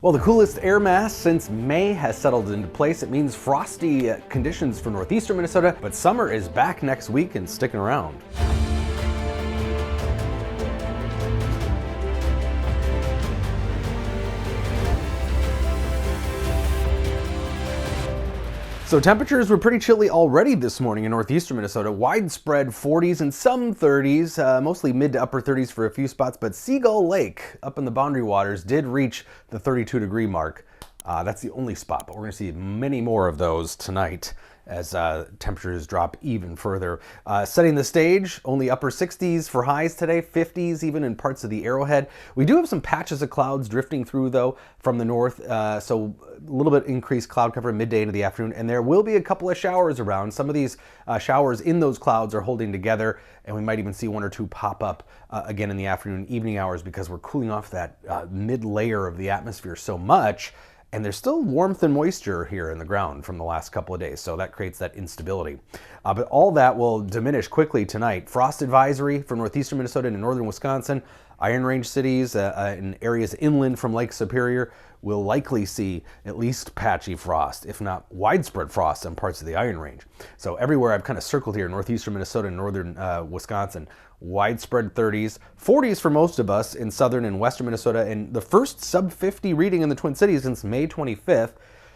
Well, the coolest air mass since May has settled into place. It means frosty conditions for northeastern Minnesota, but summer is back next week and sticking around. So temperatures were pretty chilly already this morning in northeastern Minnesota. Widespread 40s and some 30s, mostly mid to upper 30s for a few spots, but Seagull Lake up in the Boundary Waters did reach the 32-degree mark. That's the only spot, but we're going to see many more of those tonight as temperatures drop even further. Setting the stage, only upper 60s for highs today, 50s even in parts of the Arrowhead. We do have some patches of clouds drifting through though from the north, so a little bit increased cloud cover midday into the afternoon, and there will be a couple of showers around. Some of these showers in those clouds are holding together, and we might even see one or two pop up again in the afternoon, evening hours, because we're cooling off that mid layer of the atmosphere so much. And there's still warmth and moisture here in the ground from the last couple of days, so that creates that instability. But all that will diminish quickly tonight. Frost advisory for northeastern Minnesota and northern Wisconsin. Iron Range cities and areas inland from Lake Superior will likely see at least patchy frost, if not widespread frost on parts of the Iron Range. So everywhere I've kind of circled here, northeastern Minnesota and northern Wisconsin, widespread 30s, 40s for most of us in southern and western Minnesota, and the first sub 50 reading in the Twin Cities since May 25th.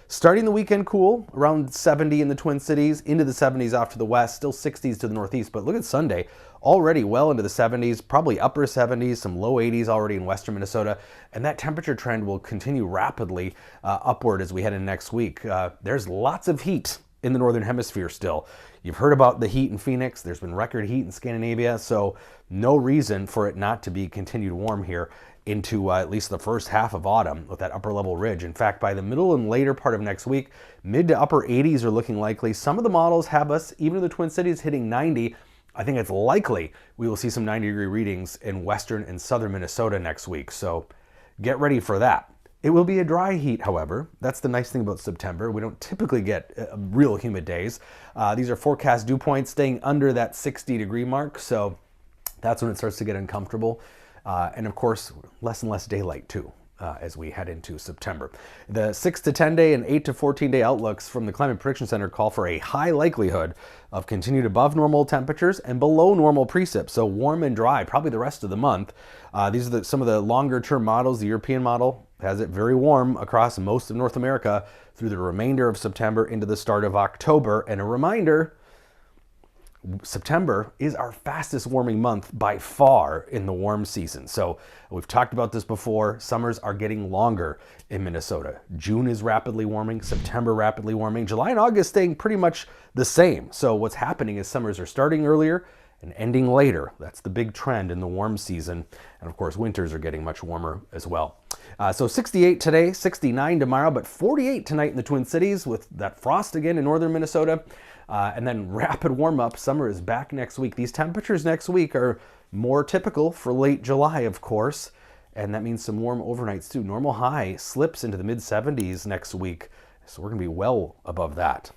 Starting the weekend cool, around 70 in the Twin Cities, into the 70s off to the west, still 60s to the northeast. But look at Sunday, already well into the 70s, probably upper 70s, some low 80s already in western Minnesota. And that temperature trend will continue rapidly upward as we head into next week. There's lots of heat in the northern hemisphere still. You've heard about the heat in Phoenix. There's been record heat in Scandinavia, so no reason for it not to be continued warm here into at least the first half of autumn with that upper level ridge. In fact, by the middle and later part of next week, mid to upper 80s are looking likely. Some of the models have us, even in the Twin Cities, hitting 90. I think it's likely we will see some 90-degree readings in western and southern Minnesota next week, so get ready for that. It will be a dry heat, however. That's the nice thing about September. We don't typically get real humid days. These are forecast dew points staying under that 60-degree mark, so that's when it starts to get uncomfortable. And of course, less and less daylight too, as we head into September. The 6 to 10 day and 8 to 14 day outlooks from the Climate Prediction Center call for a high likelihood of continued above normal temperatures and below normal precip. So warm and dry, probably the rest of the month. These are some of the longer term models. The European model has it very warm across most of North America through the remainder of September into the start of October. And a reminder, September is our fastest warming month by far in the warm season. So we've talked about this before. Summers are getting longer in Minnesota. June is rapidly warming, September rapidly warming, July and August staying pretty much the same. So what's happening is summers are starting earlier and ending later. That's the big trend in the warm season. And of course, winters are getting much warmer as well. So 68 today, 69 tomorrow, but 48 tonight in the Twin Cities with that frost again in northern Minnesota. And then rapid warm up. Summer is back next week. These temperatures next week are more typical for late July, of course. And that means some warm overnights too. Normal high slips into the mid 70s next week. So we're going to be well above that.